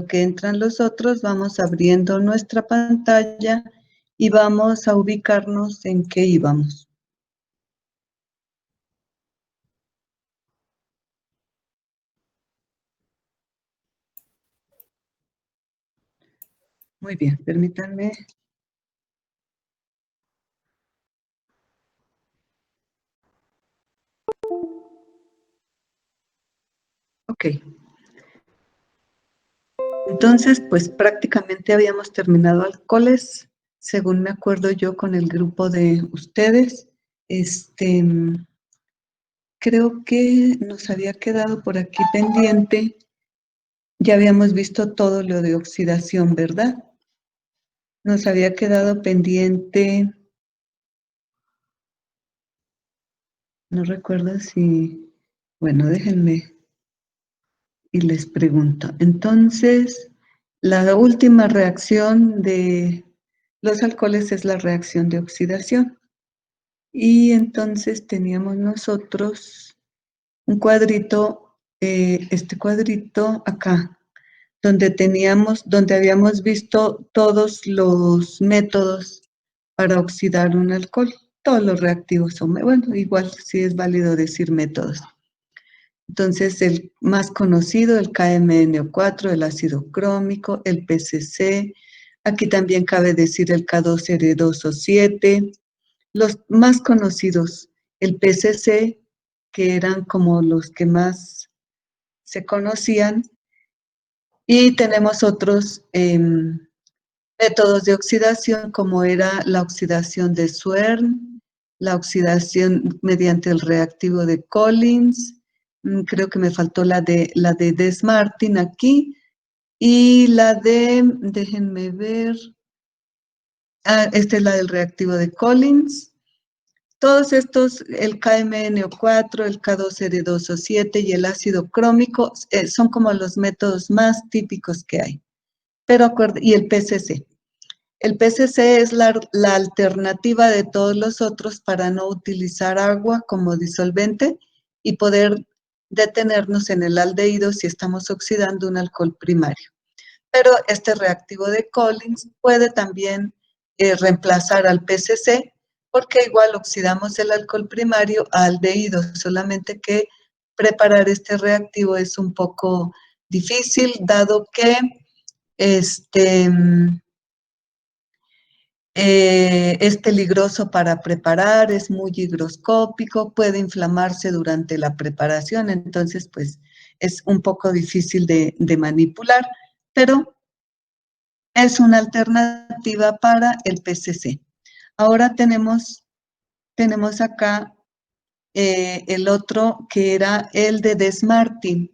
que entran los otros, vamos abriendo nuestra pantalla y vamos a ubicarnos en qué íbamos. Muy bien, permítanme. Ok. Entonces, pues prácticamente habíamos terminado alcoholes, según me acuerdo yo con el grupo de ustedes. Creo que nos había quedado por aquí pendiente. Ya habíamos visto todo lo de oxidación, ¿verdad? Nos había quedado pendiente, no recuerdo si, bueno, déjenme y les pregunto. Entonces, la última reacción de los alcoholes es la reacción de oxidación. Y entonces teníamos nosotros un cuadrito, este cuadrito acá, donde habíamos visto todos los métodos para oxidar un alcohol. Todos los reactivos son, bueno, igual sí es válido decir métodos. Entonces, el más conocido, el KMNO4, el ácido crómico, el PCC, aquí también cabe decir el K2R2O7, los más conocidos, el PCC, que eran como los que más se conocían, y tenemos otros métodos de oxidación, como era la oxidación de Swern, la oxidación mediante el reactivo de Collins, creo que me faltó la de Dess-Martin aquí, y la de, déjenme ver, esta es la del reactivo de Collins. Todos estos, el KMNO4, el K2R2O7 y el ácido crómico, son como los métodos más típicos que hay. Pero y el PCC. El PCC es la alternativa de todos los otros para no utilizar agua como disolvente y poder detenernos en el aldehído si estamos oxidando un alcohol primario. Pero este reactivo de Collins puede también reemplazar al PCC, porque igual oxidamos el alcohol primario a aldehído, solamente que preparar este reactivo es un poco difícil, dado que es peligroso para preparar, es muy higroscópico, puede inflamarse durante la preparación, entonces pues es un poco difícil de manipular, pero es una alternativa para el PCC. Ahora tenemos acá el otro que era el de Dess-Martin.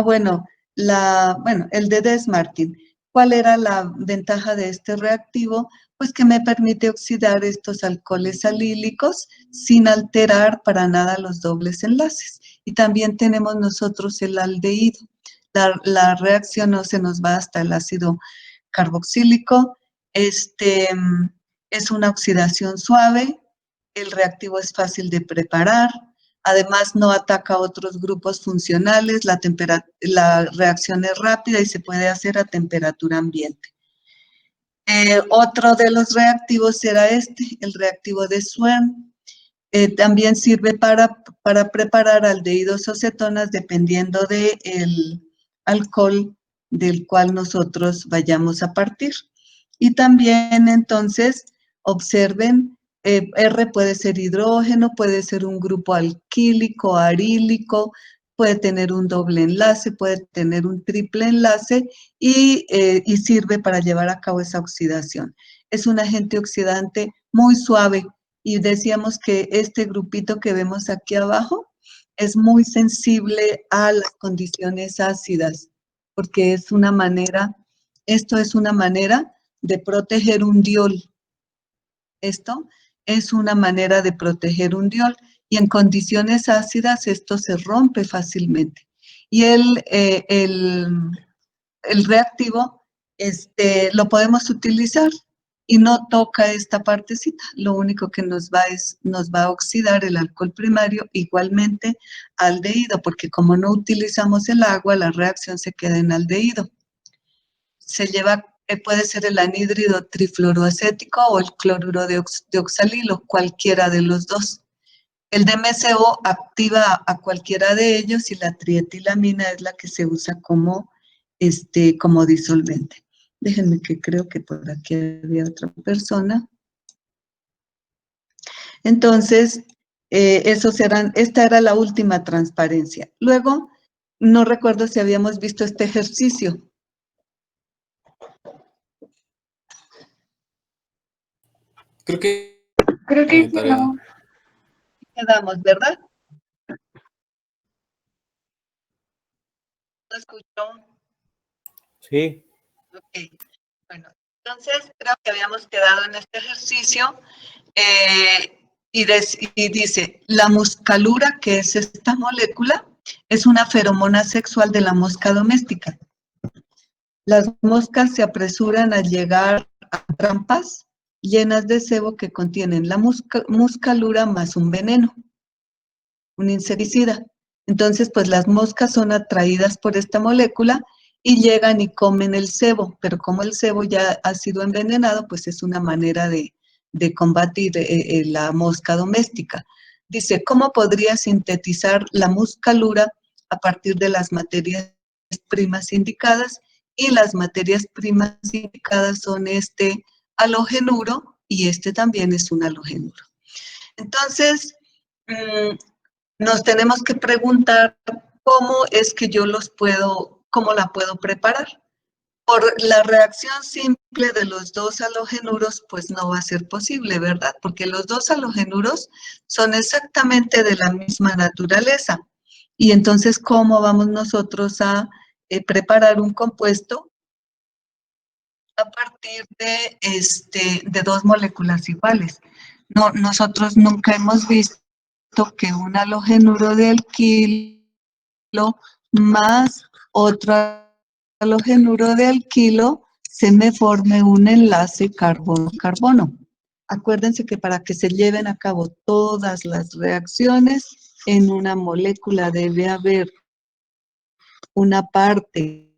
Bueno, el de Dess-Martin. ¿Cuál era la ventaja de este reactivo? Pues que me permite oxidar estos alcoholes alílicos sin alterar para nada los dobles enlaces. Y también tenemos nosotros el aldehído. La reacción no se nos va hasta el ácido carboxílico. Es una oxidación suave, el reactivo es fácil de preparar, además no ataca a otros grupos funcionales, la reacción es rápida y se puede hacer a temperatura ambiente. Otro de los reactivos era el reactivo de Swern. También sirve para preparar aldehídos o cetonas dependiendo del alcohol del cual nosotros vayamos a partir. Y también entonces observen, R puede ser hidrógeno, puede ser un grupo alquílico, arílico, puede tener un doble enlace, puede tener un triple enlace y sirve para llevar a cabo esa oxidación. Es un agente oxidante muy suave y decíamos que este grupito que vemos aquí abajo es muy sensible a las condiciones ácidas, porque esto es una manera de proteger un diol. Esto es una manera de proteger un diol y en condiciones ácidas esto se rompe fácilmente. Y el reactivo lo podemos utilizar y no toca esta partecita. Lo único que nos va a oxidar el alcohol primario igualmente aldehído, porque como no utilizamos el agua, la reacción se queda en aldehído. se lleva, puede ser el anhídrido trifluoroacético o el cloruro de oxalilo, cualquiera de los dos. El DMSO activa a cualquiera de ellos y la trietilamina es la que se usa como disolvente. Déjenme que creo que por aquí había otra persona. Entonces, esta era la última transparencia. Luego, no recuerdo si habíamos visto este ejercicio. Creo que no. Quedamos, ¿verdad? ¿Lo escuchó? Sí. Ok. Bueno, entonces creo que habíamos quedado en este ejercicio y dice, la muscalura, que es esta molécula, es una feromona sexual de la mosca doméstica. Las moscas se apresuran a llegar a trampas llenas de sebo que contienen la muscalura más un veneno, un insecticida. Entonces, pues las moscas son atraídas por esta molécula y llegan y comen el sebo, pero como el sebo ya ha sido envenenado, pues es una manera de combatir la mosca doméstica. Dice, ¿cómo podría sintetizar la muscalura a partir de las materias primas indicadas? Y las materias primas indicadas son este halogenuro y este también es un halogenuro. Entonces, nos tenemos que preguntar cómo es que cómo la puedo preparar. Por la reacción simple de los dos halogenuros, pues no va a ser posible, ¿verdad? Porque los dos halogenuros son exactamente de la misma naturaleza. Y entonces, ¿cómo vamos nosotros a preparar un compuesto a partir de dos moléculas iguales? No, nosotros nunca hemos visto que un halogenuro de alquilo más otro halogenuro de alquilo se me forme un enlace carbono-carbono. Acuérdense que para que se lleven a cabo todas las reacciones, en una molécula debe haber una parte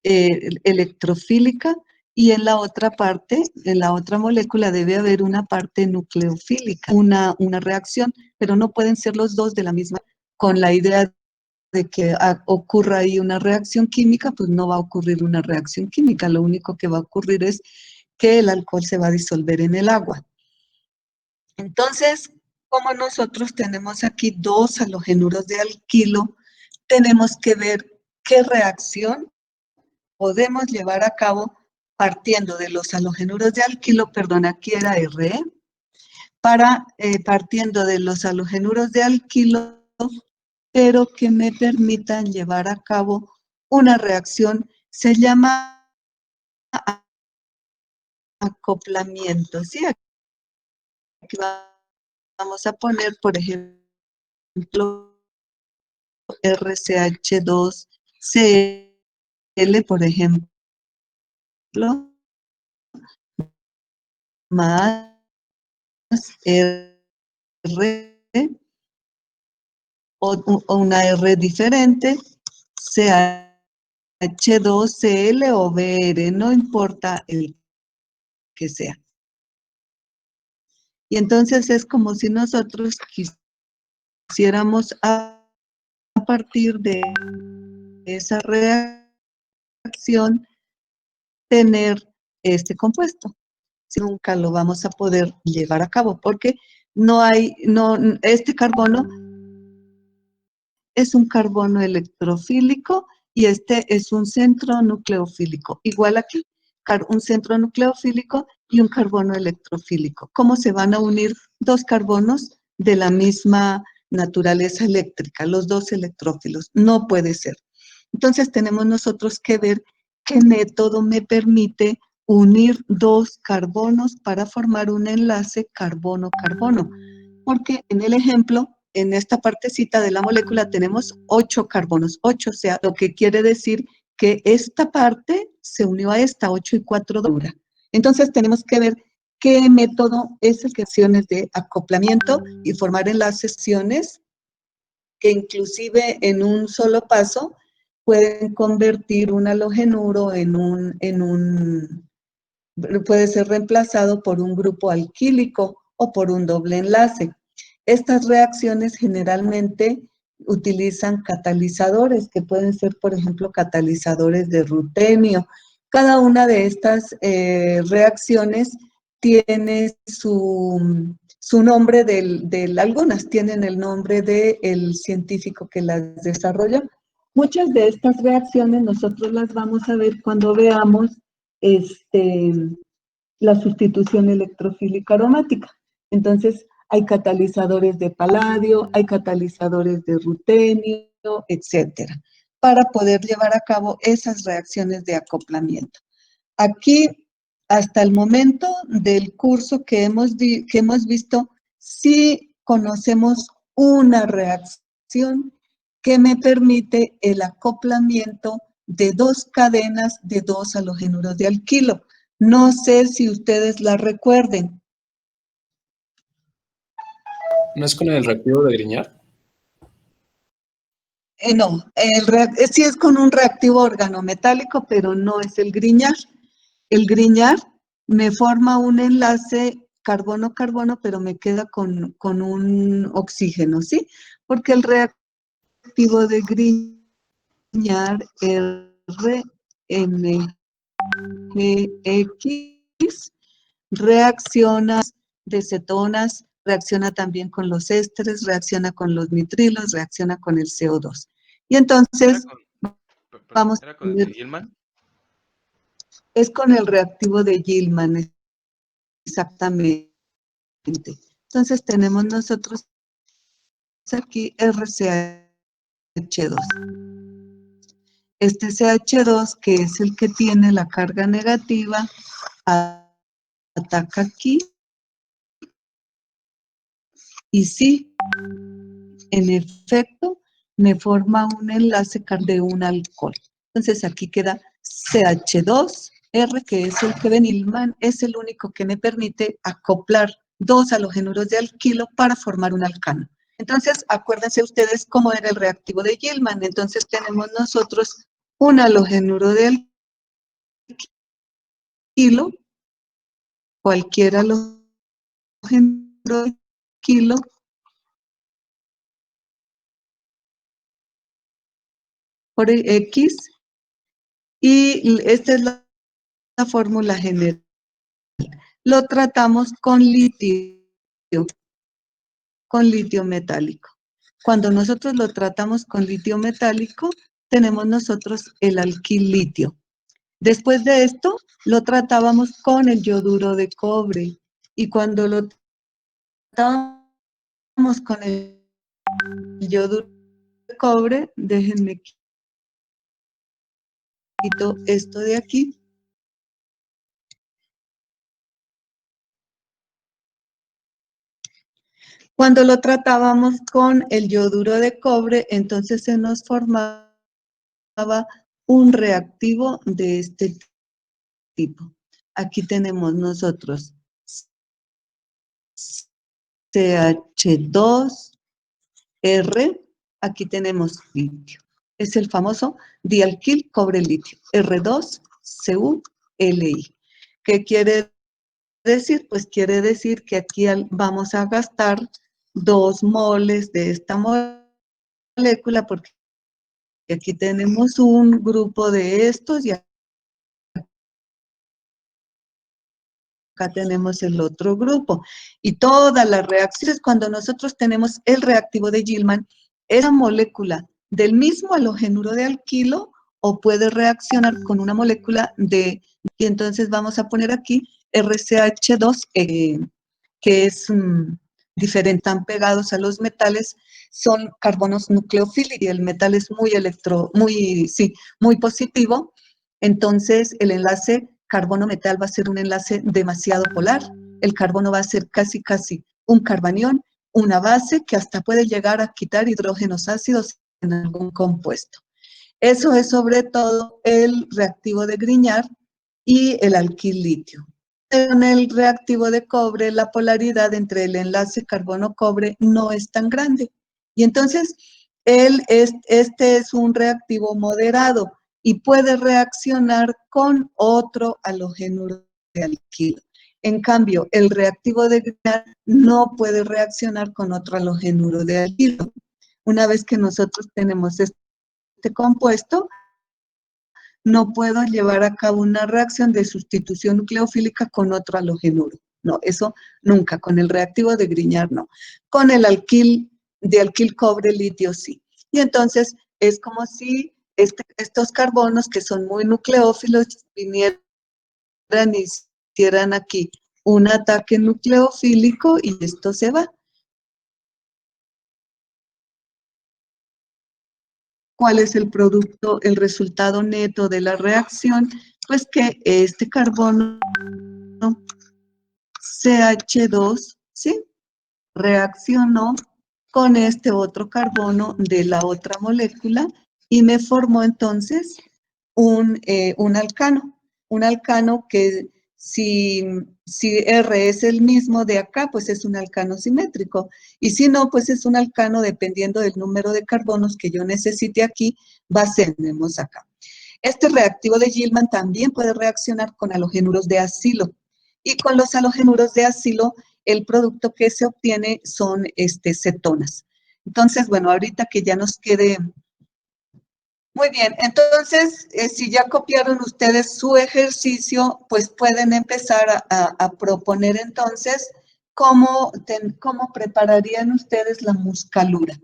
electrofílica y en la otra parte, en la otra molécula debe haber una parte nucleofílica, una reacción, pero no pueden ser los dos de la misma, con la idea de que ocurra ahí una reacción química, pues no va a ocurrir una reacción química, lo único que va a ocurrir es que el alcohol se va a disolver en el agua. Entonces, como nosotros tenemos aquí dos halogenuros de alquilo, tenemos que ver qué reacción podemos llevar a cabo partiendo de los halogenuros de alquilo, perdón, aquí era Re, partiendo de los halogenuros de alquilo, pero que me permitan llevar a cabo una reacción, se llama acoplamiento, ¿sí? Aquí vamos a poner, por ejemplo, RCH2Cl, por ejemplo, más R o una R diferente, CH2Cl o Br, no importa el que sea. Y entonces es como si nosotros quisiéramos a partir de esa reacción tener este compuesto. Si nunca lo vamos a poder llevar a cabo porque este carbono es un carbono electrofílico y este es un centro nucleofílico. Igual aquí, un centro nucleofílico y un carbono electrofílico. ¿Cómo se van a unir dos carbonos de la misma naturaleza eléctrica, los dos electrófilos? No puede ser. Entonces tenemos nosotros que ver qué método me permite unir dos carbonos para formar un enlace carbono-carbono. Porque en el ejemplo, en esta partecita de la molécula tenemos 8 carbonos, 8, o sea, lo que quiere decir que esta parte se unió a esta, 8 y 4 dura. Entonces tenemos que ver qué método es el que acciones de acoplamiento y formar enlaces, que inclusive en un solo paso pueden convertir un halogenuro puede ser reemplazado por un grupo alquílico o por un doble enlace. Estas reacciones generalmente utilizan catalizadores, que pueden ser, por ejemplo, catalizadores de rutenio. Cada una de estas reacciones tiene su nombre algunas tienen el nombre del científico que las desarrolló. Muchas de estas reacciones nosotros las vamos a ver cuando veamos la sustitución electrofílica aromática. Entonces, hay catalizadores de paladio, hay catalizadores de rutenio, etcétera, para poder llevar a cabo esas reacciones de acoplamiento. Aquí, hasta el momento del curso que hemos visto, sí conocemos una reacción que me permite el acoplamiento de dos cadenas de dos halogenuros de alquilo. No sé si ustedes la recuerden. ¿No es con el reactivo de Grignard? No, sí es con un reactivo organometálico, pero no es el Grignard. El Grignard me forma un enlace carbono-carbono, pero me queda con un oxígeno, ¿sí? Porque el reactivo de Grignard, RMGX, reacciona de cetonas, reacciona también con los ésteres, reacciona con los nitrilos, reacciona con el CO2. Y entonces, vamos ¿Era a con el ver, de Gilman? es con el reactivo de Gilman, exactamente. Entonces, tenemos nosotros aquí RCH2. Este CH2, que es el que tiene la carga negativa, ataca aquí. Y sí, en efecto, me forma un enlace de un alcohol. Entonces aquí queda CH2R, que es el que de Gilman, es el único que me permite acoplar dos halogenuros de alquilo para formar un alcano. Entonces, acuérdense ustedes cómo era el reactivo de Gilman. Entonces tenemos nosotros un halogenuro de alquilo, cualquier halogenuro de alquilo, por X, y esta es la fórmula general. Lo tratamos con litio metálico. Cuando nosotros lo tratamos con litio metálico, tenemos nosotros el alquil litio. Después de esto, lo tratábamos con el yoduro de cobre. Y cuando lo tratábamos con el yoduro de cobre, déjenme quito esto de aquí. Cuando lo tratábamos con el yoduro de cobre, entonces se nos formaba un reactivo de este tipo. Aquí tenemos nosotros CH2R, aquí tenemos litio. Es el famoso dialquil cobre-litio, R2CuLi. ¿Qué quiere decir? Pues quiere decir que aquí vamos a gastar 2 moles de esta molécula, porque aquí tenemos un grupo de estos y acá tenemos el otro grupo. Y todas las reacciones, cuando nosotros tenemos el reactivo de Gilman, esa molécula del mismo halogenuro de alquilo o puede reaccionar con una molécula y entonces vamos a poner aquí RCH2, que es diferente, están pegados a los metales, son carbonos nucleofílicos y el metal es muy positivo. Entonces, el enlace carbono-metal va a ser un enlace demasiado polar. El carbono va a ser casi un carbanión, una base que hasta puede llegar a quitar hidrógenos ácidos en algún compuesto. Eso es sobre todo el reactivo de Grignard y el alquil litio. En el reactivo de cobre, la polaridad entre el enlace carbono-cobre no es tan grande. Y entonces, Este es un reactivo moderado y puede reaccionar con otro halogenuro de alquilo. En cambio, el reactivo de Grignard no puede reaccionar con otro halogenuro de alquilo. Una vez que nosotros tenemos este compuesto, no puedo llevar a cabo una reacción de sustitución nucleofílica con otro halogenuro. No, eso nunca. Con el reactivo de Grignard no. Con el alquil cobre litio sí. Y entonces es como si estos carbonos que son muy nucleófilos vinieran y hicieran aquí un ataque nucleofílico y esto se va. ¿Cuál es el producto, el resultado neto de la reacción? Pues que este carbono CH2, ¿sí? Reaccionó con este otro carbono de la otra molécula y me formó entonces un alcano que si R es el mismo de acá, pues es un alcano simétrico. Y si no, pues es un alcano dependiendo del número de carbonos que yo necesite aquí, tenemos acá. Este reactivo de Gilman también puede reaccionar con halogenuros de acilo. Y con los halogenuros de acilo, el producto que se obtiene son cetonas. Entonces, bueno, ahorita que ya nos quede... Muy bien, entonces, si ya copiaron ustedes su ejercicio, pues pueden empezar a proponer entonces cómo prepararían ustedes la muscalura.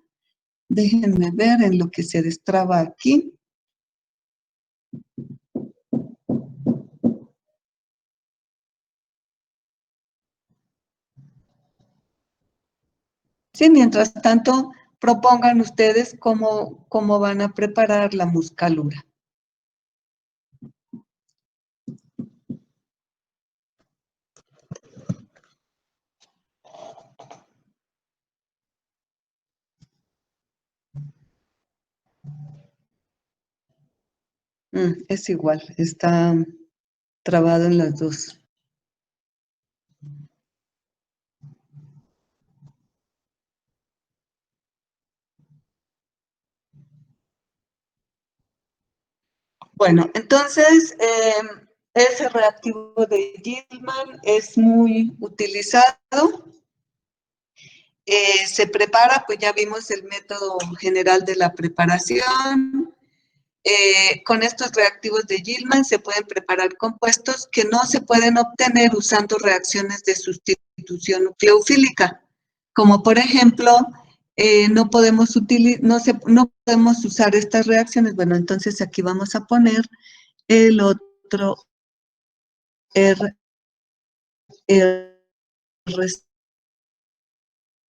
Déjenme ver en lo que se destraba aquí. Sí, mientras tanto, propongan ustedes cómo van a preparar la muscalura. Es igual, está trabado en las dos. Bueno, entonces, ese reactivo de Gilman es muy utilizado. Se prepara, pues ya vimos el método general de la preparación. Con estos reactivos de Gilman se pueden preparar compuestos que no se pueden obtener usando reacciones de sustitución nucleofílica, como por ejemplo, no podemos usar estas reacciones. Bueno, entonces aquí vamos a poner el otro R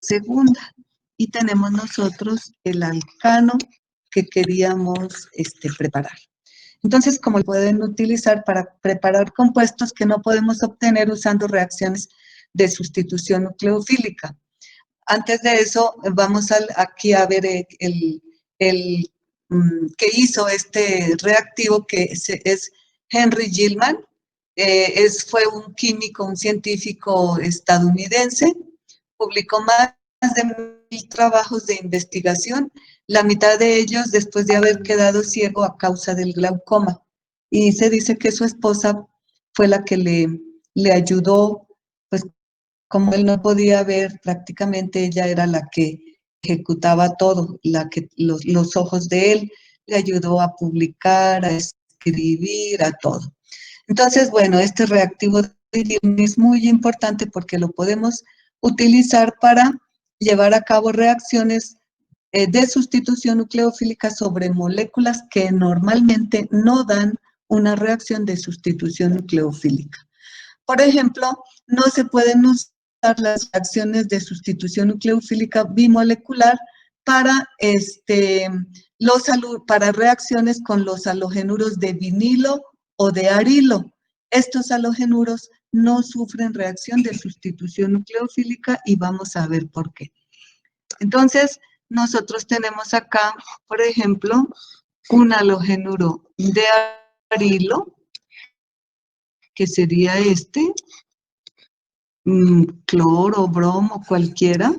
segunda y tenemos nosotros el alcano que queríamos preparar. Entonces, ¿cómo lo pueden utilizar para preparar compuestos que no podemos obtener usando reacciones de sustitución nucleofílica? Antes de eso, vamos aquí a ver que hizo este reactivo, que es Henry Gilman. Fue un químico, un científico estadounidense. Publicó más de 1000 trabajos de investigación, la mitad de ellos después de haber quedado ciego a causa del glaucoma. Y se dice que su esposa fue la que le ayudó, pues como él no podía ver, prácticamente ella era la que ejecutaba todo, los ojos de él, le ayudó a publicar, a escribir, a todo. Entonces, bueno, este reactivo de Gilman es muy importante porque lo podemos utilizar para llevar a cabo reacciones de sustitución nucleofílica sobre moléculas que normalmente no dan una reacción de sustitución nucleofílica. Por ejemplo, no se pueden usar las reacciones de sustitución nucleofílica bimolecular para, para reacciones con los halogenuros de vinilo o de arilo. Estos halogenuros no sufren reacción de sustitución nucleofílica y vamos a ver por qué. Entonces, nosotros tenemos acá, por ejemplo, un halogenuro de arilo, que sería cloro, bromo, cualquiera.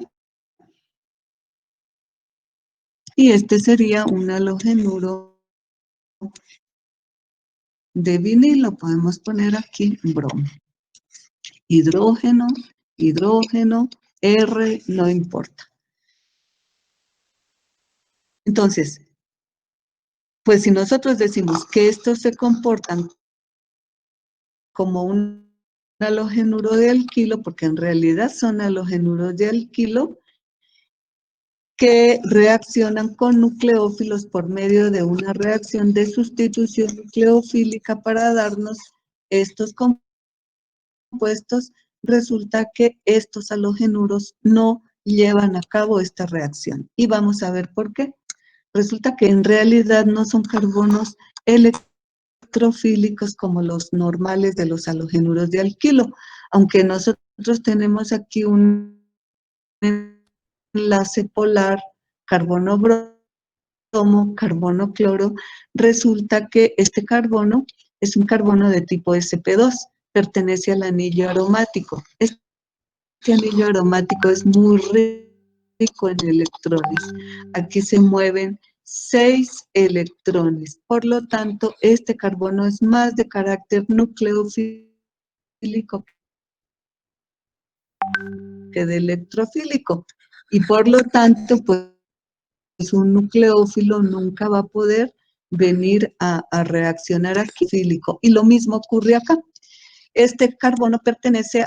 Y este sería un halogenuro de vinilo. Podemos poner aquí bromo. Hidrógeno, hidrógeno, R, no importa. Entonces, pues si nosotros decimos que estos se comportan como un halogenuro de alquilo, porque en realidad son halogenuros de alquilo, que reaccionan con nucleófilos por medio de una reacción de sustitución nucleofílica para darnos estos compuestos, resulta que estos halogenuros no llevan a cabo esta reacción. Y vamos a ver por qué. Resulta que en realidad no son carbonos electrofílicos como los normales de los halogenuros de alquilo, aunque nosotros tenemos aquí un enlace polar carbono-bromo, carbono-cloro, resulta que este carbono es un carbono de tipo sp2, pertenece al anillo aromático. Este anillo aromático es muy rico en electrones. Aquí se mueven 6 electrones. Por lo tanto, este carbono es más de carácter nucleofílico que de electrofílico. Y por lo tanto, pues un nucleófilo nunca va a poder venir a reaccionar aquí fílico. Y lo mismo ocurre acá. Este carbono pertenece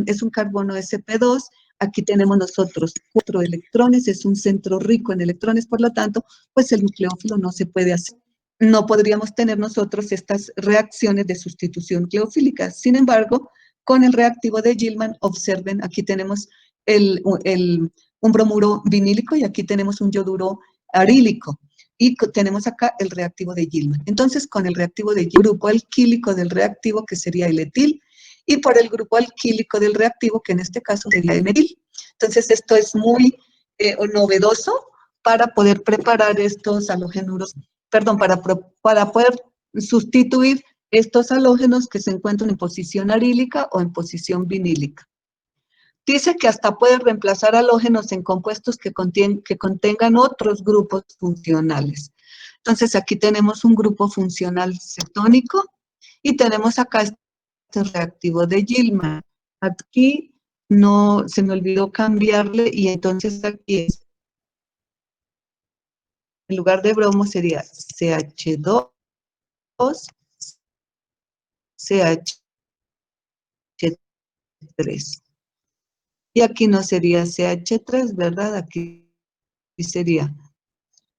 es un carbono sp2. Aquí tenemos nosotros 4 electrones, es un centro rico en electrones, por lo tanto, pues el nucleófilo no se puede hacer. No podríamos tener nosotros estas reacciones de sustitución nucleofílica. Sin embargo, con el reactivo de Gilman, observen, aquí tenemos un bromuro vinílico y aquí tenemos un yoduro arílico. Y tenemos acá el reactivo de Gilman. Entonces, con el reactivo de grupo alquílico del reactivo, que sería el etil, y por el grupo alquílico del reactivo, que en este caso sería el metil. Entonces, esto es muy novedoso para poder preparar estos halogenuros, perdón, para poder sustituir estos halógenos que se encuentran en posición arílica o en posición vinílica. Dice que hasta puede reemplazar halógenos en compuestos que contengan otros grupos funcionales. Entonces, aquí tenemos un grupo funcional cetónico y tenemos acá este reactivo de Gilman. Aquí no, se me olvidó cambiarle y entonces aquí es, en lugar de bromo sería CH2, CH3. Y aquí no sería CH3, ¿verdad? Aquí sería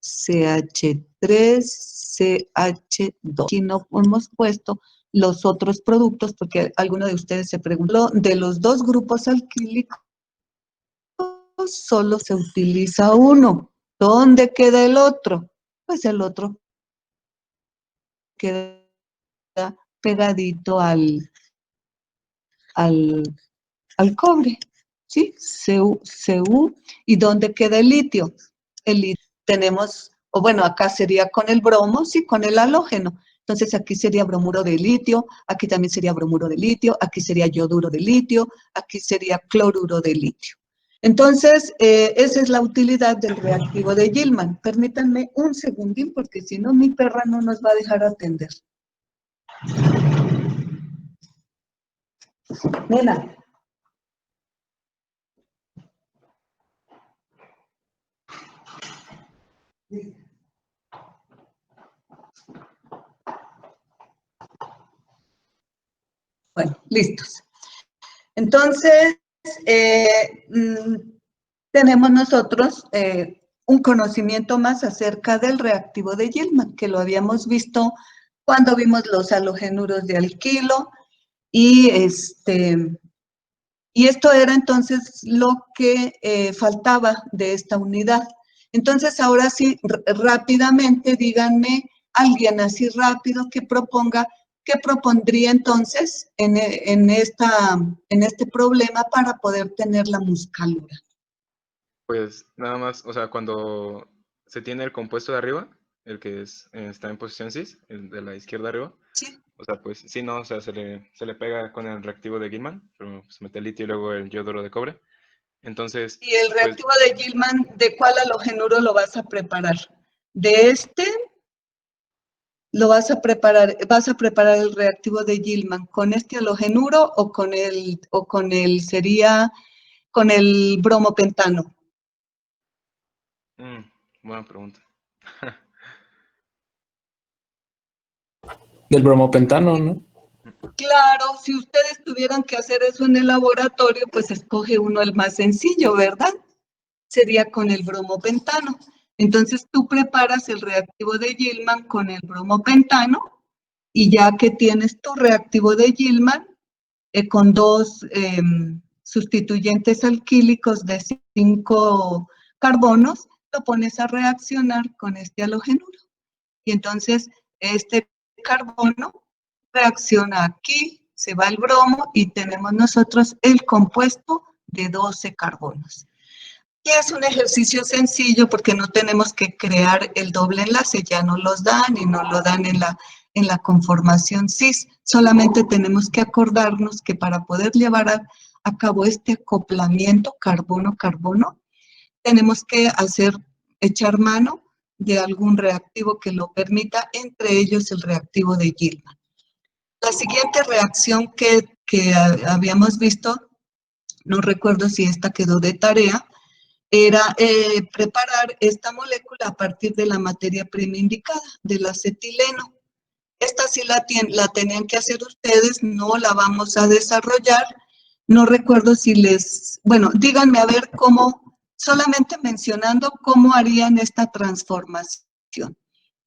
CH3, CH2. Aquí no hemos puesto los otros productos porque alguno de ustedes se preguntó, de los dos grupos alquílicos solo se utiliza uno. ¿Dónde queda el otro? Pues el otro queda pegadito al cobre, ¿sí? Cu. ¿Y dónde queda el litio? El litio tenemos, o bueno, acá sería con el bromo, sí, con el halógeno. Entonces aquí sería bromuro de litio, aquí también sería bromuro de litio, aquí sería yoduro de litio, aquí sería cloruro de litio. Entonces, esa es la utilidad del reactivo de Gilman. Permítanme un segundín, porque si no, mi perra no nos va a dejar atender. Nena. Bueno, listos. Entonces, tenemos nosotros un conocimiento más acerca del reactivo de Gilman, que lo habíamos visto cuando vimos los halogenuros de alquilo, y esto era entonces lo que faltaba de esta unidad. Entonces, ahora sí, rápidamente, díganme alguien así rápido que proponga, ¿qué propondría entonces en este problema para poder tener la muscalura? Pues nada más, o sea, cuando se tiene el compuesto de arriba, el que está en posición cis, el de la izquierda arriba, Sí. o sea, pues sí, no, o sea, se le pega con el reactivo de Gilman, pero se mete el litio y luego el yoduro de cobre. Entonces, Y el pues, reactivo de Gilman, ¿de cuál halogenuro lo vas a preparar? ¿De este? Vas a preparar el reactivo de Gilman con este halogenuro o con el bromopentano. buena pregunta. Del bromopentano, ¿no? Claro, si ustedes tuvieran que hacer eso en el laboratorio, pues escoge uno el más sencillo, ¿verdad? Sería con el bromopentano. Entonces tú preparas el reactivo de Gilman con el bromopentano y ya que tienes tu reactivo de Gilman con dos sustituyentes alquílicos de 5 carbonos, lo pones a reaccionar con este halogenuro. Y entonces este carbono reacciona aquí, se va el bromo y tenemos nosotros el compuesto de 12 carbonos. Y es un ejercicio sencillo porque no tenemos que crear el doble enlace, ya no los dan y no lo dan en la conformación cis. Solamente tenemos que acordarnos que para poder llevar a cabo este acoplamiento carbono-carbono, tenemos que echar mano de algún reactivo que lo permita, entre ellos el reactivo de Gilman. La siguiente reacción que habíamos visto, no recuerdo si esta quedó de tarea, era preparar esta molécula a partir de la materia prima indicada, del acetileno. Esta sí la tenían que hacer ustedes, no la vamos a desarrollar. No recuerdo si bueno, díganme a ver cómo, solamente mencionando cómo harían esta transformación.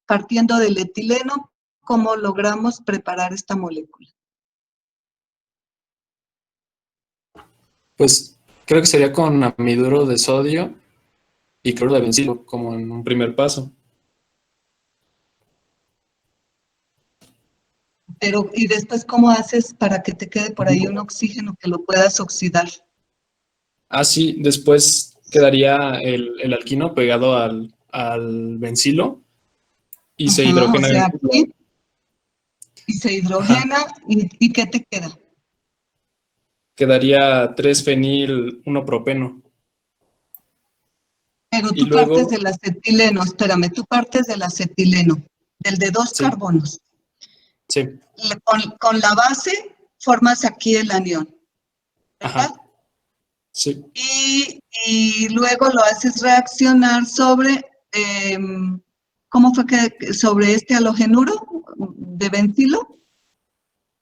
Partiendo del etileno, cómo logramos preparar esta molécula. Pues creo que sería con amiduro de sodio y cloruro de bencilo, como en un primer paso. Pero, ¿y después cómo haces para que te quede por ahí un oxígeno que lo puedas oxidar? Ah, sí, después quedaría el alquino pegado al bencilo y se hidrogena. O sea, aquí, y se hidrogena, ¿y qué te queda? Quedaría 3-fenil 1-propeno. Pero Y tú partes luego, del acetileno, espérame, tú partes del acetileno, del de 2 sí, carbonos. sí, Con la base formas aquí el anión, ¿verdad? ajá, sí, Y luego lo haces reaccionar sobre, ¿cómo fue sobre este halogenuro de bencilo? ¿O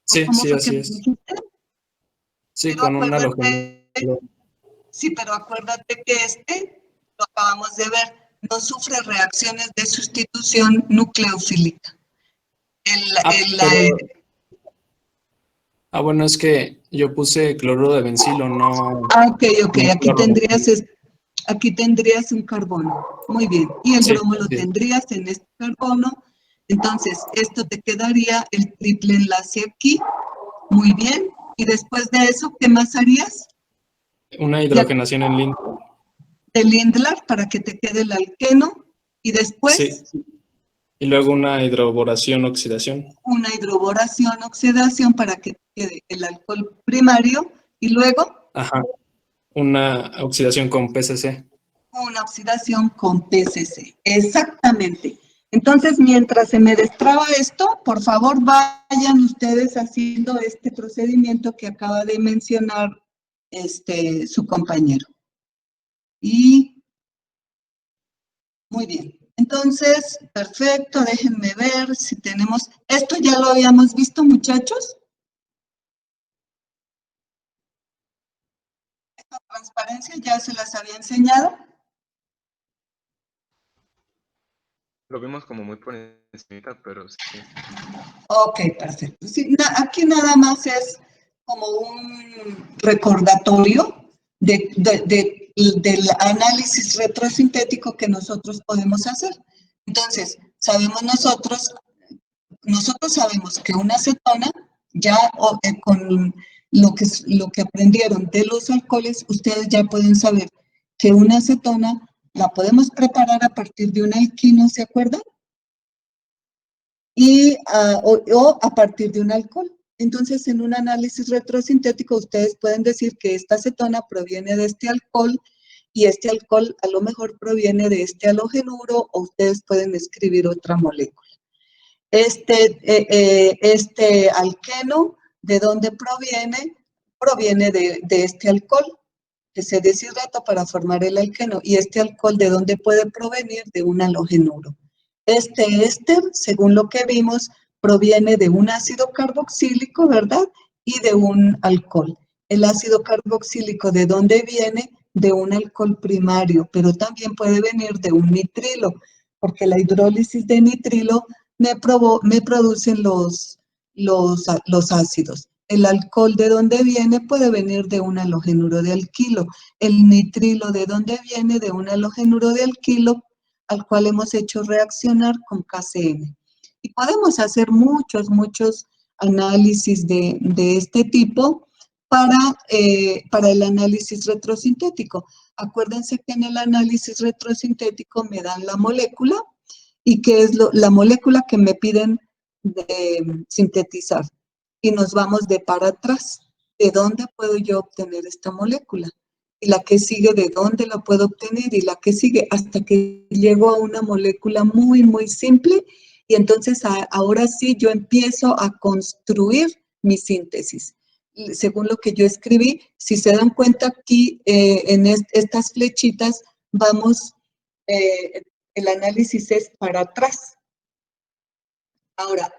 sí, cómo sí, fue que así me es. dijiste? Sí, Pero con un acuérdate, halogenuro. sí, pero acuérdate que lo acabamos de ver, no sufre reacciones de sustitución nucleofílica. Pero, bueno, es que yo puse cloruro de bencilo, no, Ok, no cloro. aquí tendrías un carbono. Muy bien. Y el Sí, bromo lo sí. tendrías en este carbono. Entonces, esto te quedaría el triple enlace aquí. Muy bien. Y después de eso, ¿qué más harías? Una Ya hidrogenación en línea. de Lindlar para que te quede el alqueno. Y Sí, después, y luego una hidroboración oxidación. una hidroboración, oxidación para que te quede el alcohol primario. Y luego, Ajá, una oxidación con PCC. una oxidación con PCC. Exactamente. Entonces, mientras se me destraba esto, por favor vayan ustedes haciendo este procedimiento que acaba de mencionar su compañero. Y muy bien. Entonces, perfecto, déjenme ver si tenemos... ¿Esto ya lo habíamos visto, muchachos? ¿Esta transparencia ya se las había enseñado? Lo vimos como muy por encima, pero sí. Ok, perfecto. Sí, aquí nada más es como un recordatorio del análisis retrosintético que nosotros podemos hacer. Entonces, nosotros sabemos que una acetona, ya con lo que aprendieron de los alcoholes, ustedes ya pueden saber que una acetona la podemos preparar a partir de un alquino, ¿se acuerdan? O a partir de un alcohol. Entonces, en un análisis retrosintético, ustedes pueden decir que esta acetona proviene de este alcohol y este alcohol a lo mejor proviene de este halogenuro, o ustedes pueden escribir otra molécula. Este alqueno, ¿de dónde proviene? Proviene de este alcohol que se deshidrata para formar el alqueno. ¿Y este alcohol de dónde puede provenir? De un halogenuro. Este éster, según lo que vimos, proviene de un ácido carboxílico, ¿verdad? Y de un alcohol. El ácido carboxílico, ¿de dónde viene? De un alcohol primario, pero también puede venir de un nitrilo, porque la hidrólisis de nitrilo me producen los ácidos. El alcohol, ¿de dónde viene? Puede venir de un halogenuro de alquilo. El nitrilo, ¿de dónde viene? De un halogenuro de alquilo al cual hemos hecho reaccionar con KCl. Y podemos hacer muchos análisis de este tipo para el análisis retrosintético. Acuérdense que en el análisis retrosintético me dan la molécula y que es la molécula que me piden sintetizar. Y nos vamos de para atrás. ¿De dónde puedo yo obtener esta molécula? Y la que sigue, ¿de dónde la puedo obtener? Y la que sigue, hasta que llego a una molécula muy simple. Y entonces ahora sí yo empiezo a construir mi síntesis. Según lo que yo escribí, si se dan cuenta aquí, en estas flechitas, vamos, el análisis es para atrás. Ahora,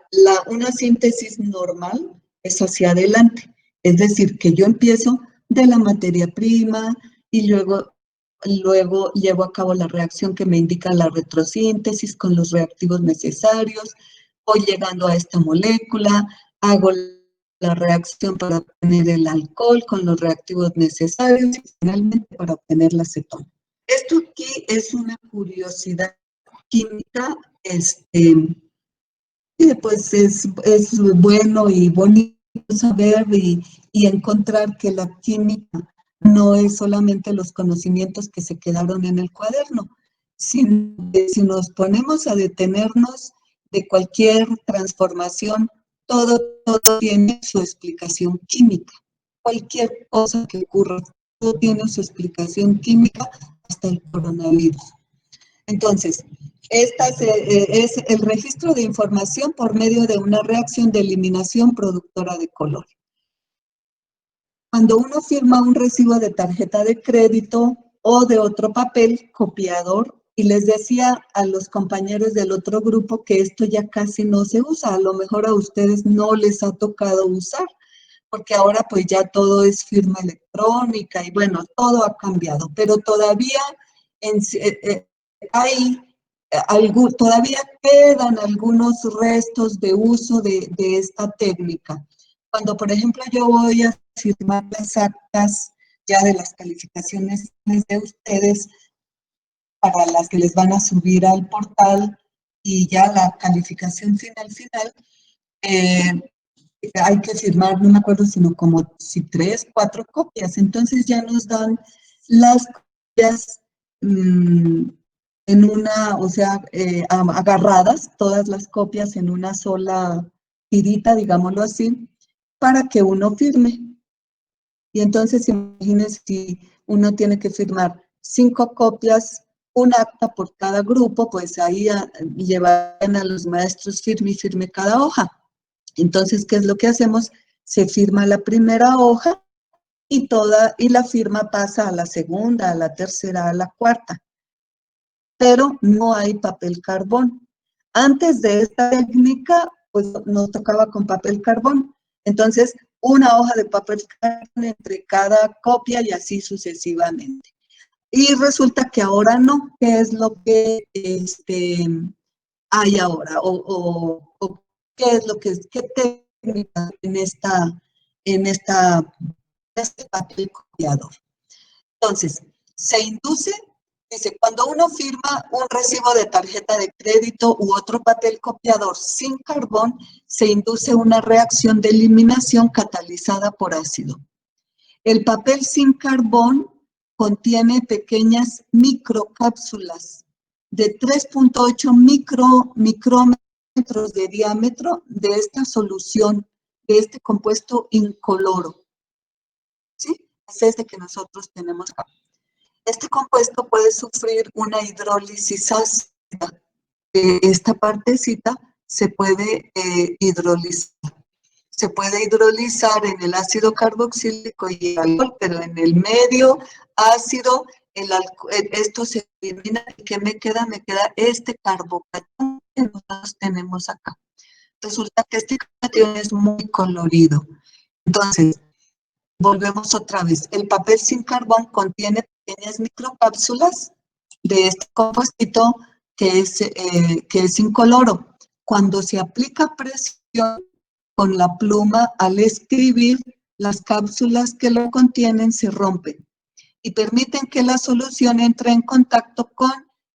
una síntesis normal es hacia adelante, es decir, que yo empiezo de la materia prima y luego llevo a cabo la reacción que me indica la retrosíntesis con los reactivos necesarios, voy llegando a esta molécula, hago la reacción para obtener el alcohol con los reactivos necesarios y finalmente para obtener la acetona. Esto aquí es una curiosidad química, pues es bueno y bonito saber y encontrar que la química no es solamente los conocimientos que se quedaron en el cuaderno, sino que si nos ponemos a detenernos de cualquier transformación, todo tiene su explicación química. Cualquier cosa que ocurra, todo tiene su explicación química, hasta el coronavirus. Entonces, esta es el registro de información por medio de una reacción de eliminación productora de color. Cuando uno firma un recibo de tarjeta de crédito o de otro papel copiador, y les decía a los compañeros del otro grupo que esto ya casi no se usa, a lo mejor a ustedes no les ha tocado usar, porque ahora pues ya todo es firma electrónica y bueno, todo ha cambiado, pero todavía todavía quedan algunos restos de uso de esta técnica. Cuando, por ejemplo, yo voy a firmar las actas ya de las calificaciones de ustedes, para las que les van a subir al portal y ya la calificación final, hay que firmar, no me acuerdo, sino como si 3, 4 copias. Entonces ya nos dan las copias en una, o sea, agarradas, todas las copias en una sola tirita, digámoslo así, para que uno firme. Y entonces imagínense si uno tiene que firmar 5 copias, un acta por cada grupo, pues ahí llevan a los maestros firme y firme cada hoja. Entonces, ¿qué es lo que hacemos? Se firma la primera hoja y la firma pasa a la segunda, a la tercera, a la cuarta. Pero no hay papel carbón. Antes de esta técnica, pues nos tocaba con papel carbón. Entonces, una hoja de papel carbón entre cada copia y así sucesivamente. Y resulta que ahora no. ¿Qué es lo que hay ahora? O qué es lo que qué técnica en este papel copiador. Entonces, se induce, dice, cuando uno firma un recibo de tarjeta de crédito u otro papel copiador sin carbón, se induce una reacción de eliminación catalizada por ácido. El papel sin carbón contiene pequeñas microcápsulas de 3.8 micrómetros de diámetro de esta solución de este compuesto incoloro, ¿sí? Es este que nosotros tenemos acá. Este compuesto puede sufrir una hidrólisis ácida. Esta partecita se puede hidrolizar. Se puede hidrolizar en el ácido carboxílico y el alcohol, pero en el medio ácido, esto se elimina. ¿Y qué me queda? Me queda este carbocatión que nosotros tenemos acá. Resulta que este carbocatión es muy colorido. Entonces, volvemos otra vez. El papel sin carbón contiene pequeñas microcápsulas de este compuestito que es incoloro. Cuando se aplica presión con la pluma al escribir, las cápsulas que lo contienen se rompen y permiten que la solución entre en contacto con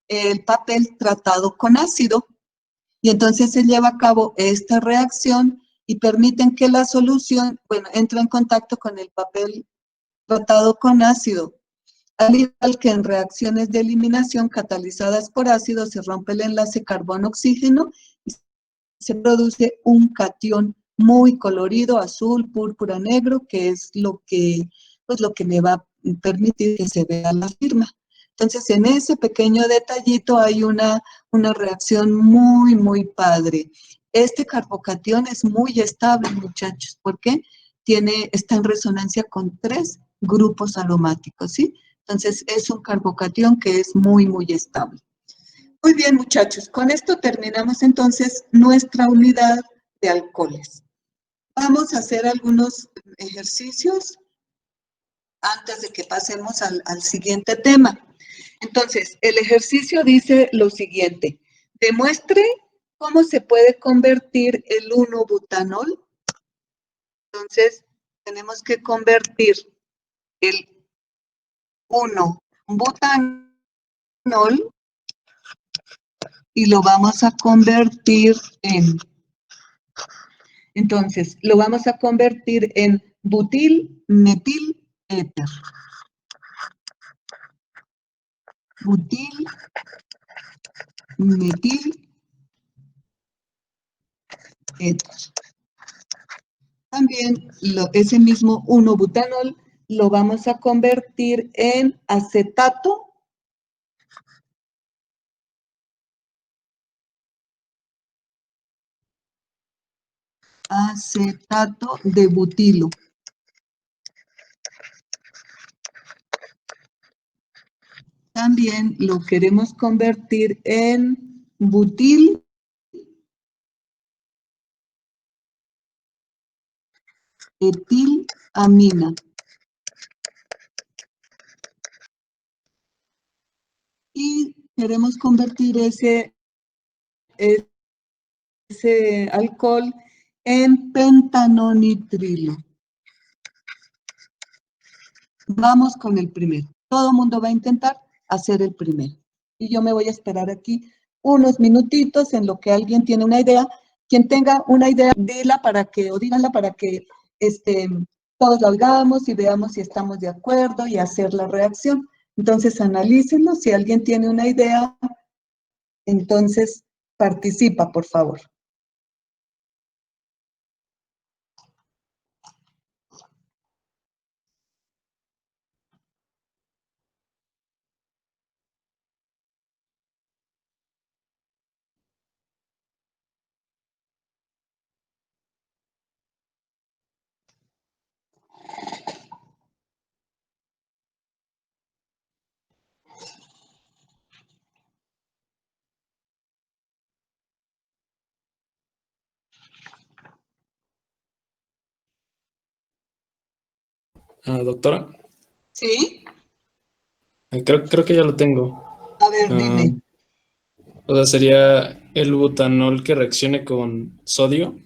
el papel tratado con ácido. Y entonces se lleva a cabo esta reacción y permiten que la solución, entre en contacto con el papel tratado con ácido. Al igual que en reacciones de eliminación catalizadas por ácido, se rompe el enlace carbono-oxígeno y se produce un catión muy colorido, azul, púrpura, negro, que es pues lo que me va a permitir que se vea la firma. Entonces, en ese pequeño detallito hay una reacción muy, muy padre. Este carbocatión es muy estable, muchachos, porque está en resonancia con 3 grupos aromáticos, ¿sí? Entonces, es un carbocatión que es muy, muy estable. Muy bien, muchachos, con esto terminamos entonces nuestra unidad de alcoholes. Vamos a hacer algunos ejercicios antes de que pasemos al siguiente tema. Entonces, el ejercicio dice lo siguiente: demuestre cómo se puede convertir el 1-butanol. Entonces, tenemos que convertir el 1-butanol y lo vamos a convertir entonces, lo vamos a convertir en butil metil éter. Butil metil éter. También ese mismo 1-butanol lo vamos a convertir en acetato de butilo. También lo queremos convertir en butil etilamina. Y queremos convertir ese alcohol en pentanonitrilo. Vamos con el primero. Todo el mundo va a intentar hacer el primero. Y yo me voy a esperar aquí unos minutitos en lo que alguien tiene una idea. Quien tenga una idea, díganla para que todos la oigamos y veamos si estamos de acuerdo y hacer la reacción. Entonces, analícenlo. Si alguien tiene una idea, entonces participa, por favor. Doctora, ¿Sí? creo que ya lo tengo. A ver, dime. O sea, sería el butanol que reaccione con sodio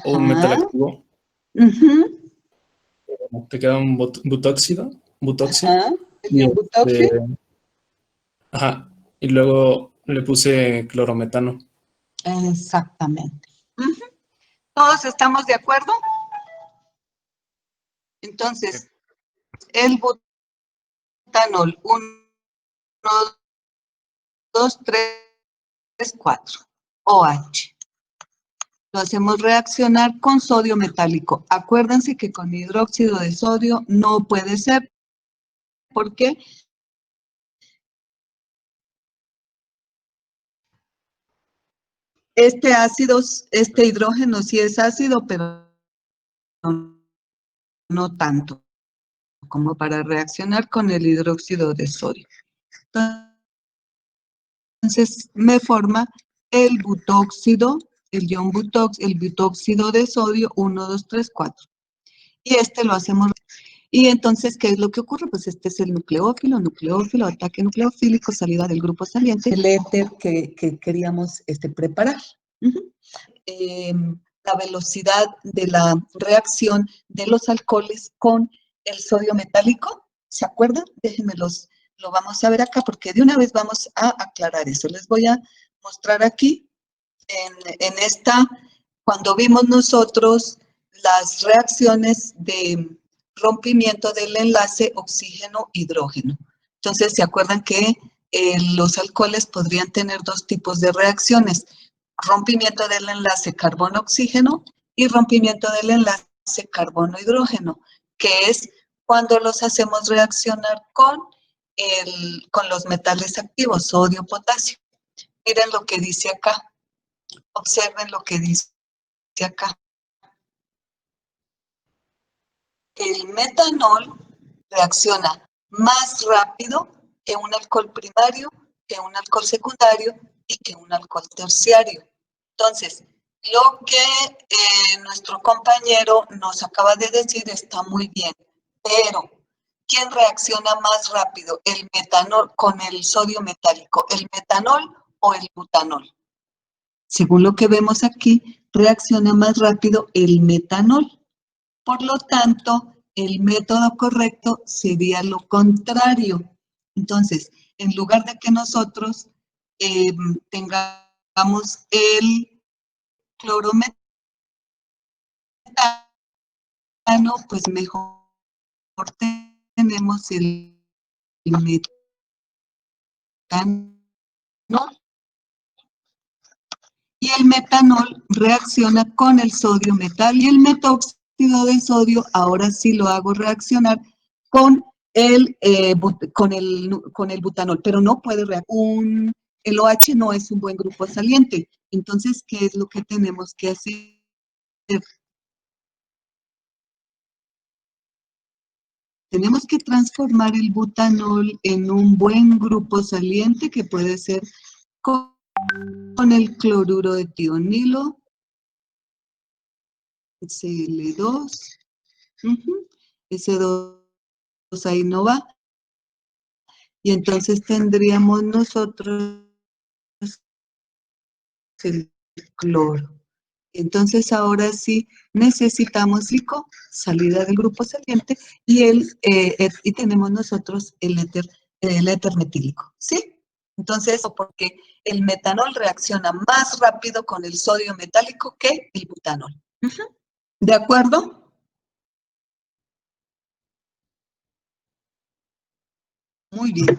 o un metal Ajá. activo. Uh-huh. Te queda un butóxido, butoxio. Ajá. El Y, neobutoxio. ajá. Y luego le puse clorometano. Exactamente. Uh-huh. ¿Todos estamos de acuerdo? Entonces, el butanol, 1, 2, 3, 4, OH. lo hacemos reaccionar con sodio metálico. Acuérdense que con hidróxido de sodio no puede ser. ¿Por qué? Este ácido, este hidrógeno sí es ácido, pero no tanto como para reaccionar con el hidróxido de sodio. Entonces me forma el butóxido, el ion el butóxido de sodio 1, 2, 3, 4. Y este lo hacemos. Y entonces, ¿qué es lo que ocurre? Pues este es el nucleófilo, ataque nucleofílico, salida del grupo saliente, el éter que queríamos preparar. La velocidad de la reacción de los alcoholes con el sodio metálico, ¿se acuerdan? Déjenme lo vamos a ver acá porque de una vez vamos a aclarar eso. Les voy a mostrar aquí en esta, cuando vimos nosotros las reacciones de rompimiento del enlace oxígeno-hidrógeno. Entonces, ¿se acuerdan que los alcoholes podrían tener dos tipos de reacciones? Rompimiento del enlace carbono-oxígeno y rompimiento del enlace carbono-hidrógeno, que es cuando los hacemos reaccionar con los metales activos, sodio, potasio. Miren lo que dice acá. Observen lo que dice acá. El metanol reacciona más rápido que un alcohol primario, que un alcohol secundario y que un alcohol terciario. Entonces, lo que nuestro compañero nos acaba de decir está muy bien, pero ¿quién reacciona más rápido? ¿El metanol con el sodio metálico, el metanol o el butanol? Según lo que vemos aquí, reacciona más rápido el metanol. Por lo tanto, el método correcto sería lo contrario. Entonces, en lugar de que nosotros tengamos el clorometano, pues mejor tenemos el metanol. Y el metanol reacciona con el sodio metal y el metóxido de sodio, ahora sí lo hago reaccionar con el butanol, pero no puede reaccionar. El OH no es un buen grupo saliente. Entonces, ¿qué es lo que tenemos que hacer? Tenemos que transformar el butanol en un buen grupo saliente que puede ser con el cloruro de tionilo, Cl2, ese 2 ahí no va, y entonces tendríamos nosotros el cloro. Entonces ahora sí necesitamos salida del grupo saliente y tenemos nosotros el éter metílico, ¿sí? Entonces, porque el metanol reacciona más rápido con el sodio metálico que el butanol. ¿De acuerdo? Muy bien.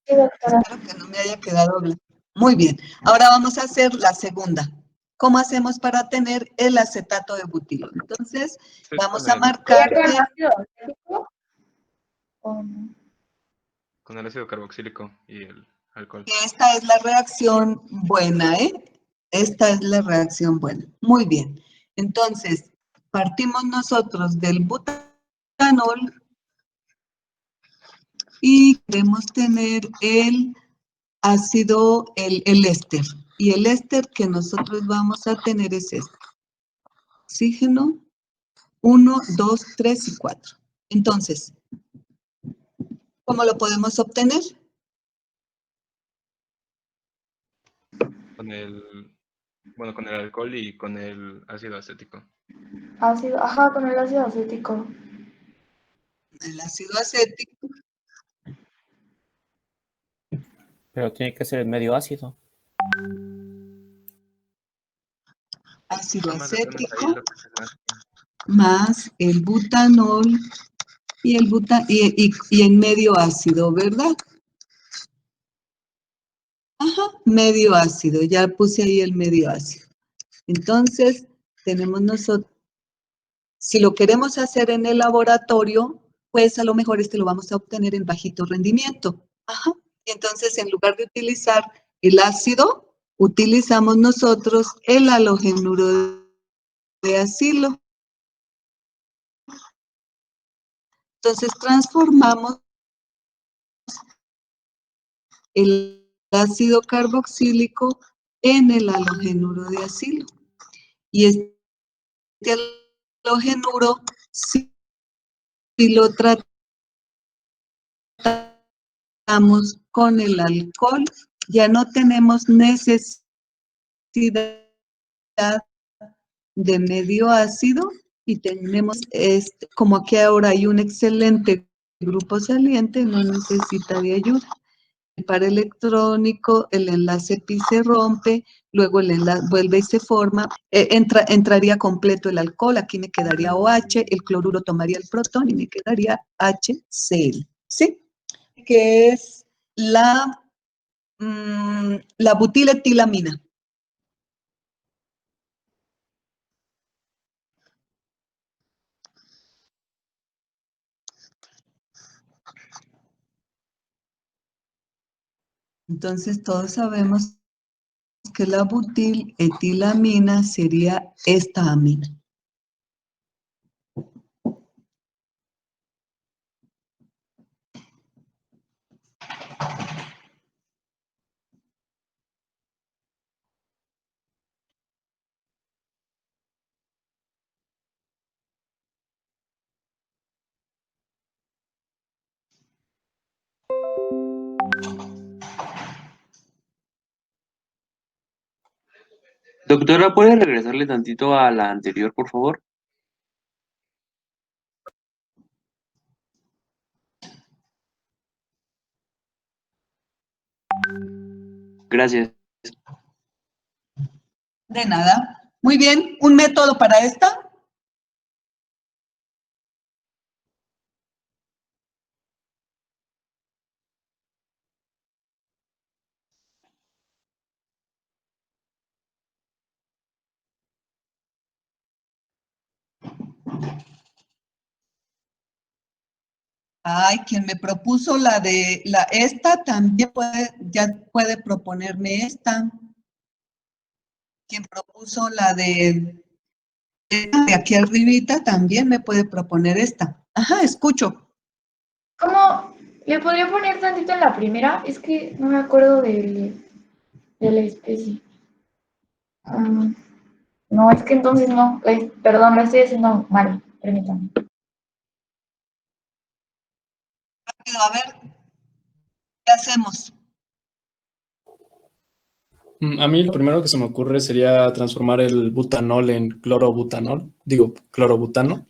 Sí, doctora. Espero que no me haya quedado blanco. Muy bien. Ahora vamos a hacer la segunda. ¿Cómo hacemos para tener el acetato de butilo? Entonces, vamos a marcar ¿Sería con que ácido acético o no? Con el ácido carboxílico y el alcohol. esta es la reacción buena, ¿eh? Esta es la reacción buena. Muy bien. Entonces, partimos nosotros del butanol y queremos tener el ácido, el éster. Y el éster que nosotros vamos a tener es este. Oxígeno 1, 2, 3 y 4. Entonces, ¿cómo lo podemos obtener? Con el alcohol y con el ácido acético. Ácido, ajá, con el ácido acético. El ácido acético. Pero tiene que ser el medio ácido. Ácido Más o menos ahí acético lo que se da. más el butanol y en medio ácido, ¿verdad? Ajá, medio ácido, ya puse ahí el medio ácido. Entonces, tenemos nosotros, si lo queremos hacer en el laboratorio, pues a lo mejor lo vamos a obtener en bajito rendimiento. Ajá. Y entonces, en lugar de utilizar el ácido, utilizamos nosotros el halogenuro de acilo. Entonces, transformamos el ácido carboxílico en el halogenuro de acilo. Y este halogenuro, si lo tratamos con el alcohol, ya no tenemos necesidad de medio ácido y tenemos, como aquí ahora hay un excelente grupo saliente, no necesita de ayuda. El par electrónico, el enlace pi se rompe, luego el enlace vuelve y se forma, entraría completo el alcohol, aquí me quedaría OH, el cloruro tomaría el protón y me quedaría HCl, ¿sí? Que es la butiletilamina. Entonces, todos sabemos que la butiletilamina sería esta amina. Doctora, ¿puede regresarle tantito a la anterior, por favor? Gracias. De nada. Muy bien, ¿un método para esta? Ay, quien me propuso esta también ya puede proponerme esta. Quien propuso la de aquí arribita también me puede proponer esta. Ajá, escucho. ¿Cómo le podría poner tantito en la primera? Es que no me acuerdo de la especie. No, es que entonces no. Perdón, lo estoy haciendo mal. Permítame. A ver, ¿qué hacemos? A mí lo primero que se me ocurre sería transformar el butanol en clorobutanol, digo, clorobutano.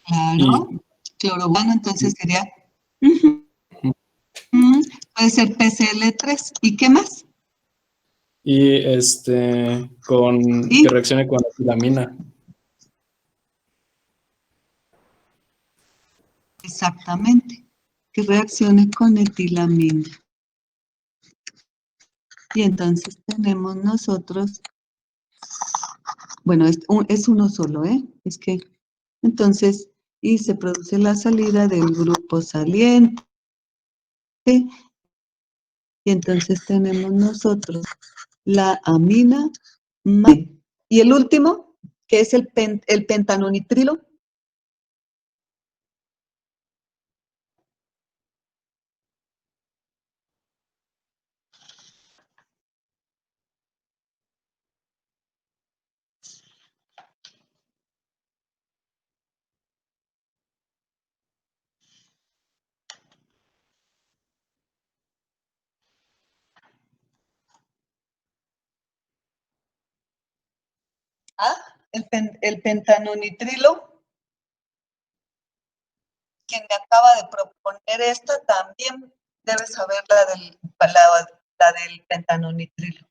Claro, Y clorobutano, entonces sería, puede ser PCl3. ¿Y qué más? y que reaccione con la etilamina. Exactamente, que reaccione con etilamina. Y entonces tenemos nosotros, bueno, es uno solo, ¿eh? Es que, entonces, y se produce la salida del grupo saliente. Y entonces tenemos nosotros la amina y el último, que es el pentanonitrilo. El pentanonitrilo, quien me acaba de proponer esta, también debe saber la del pentanonitrilo.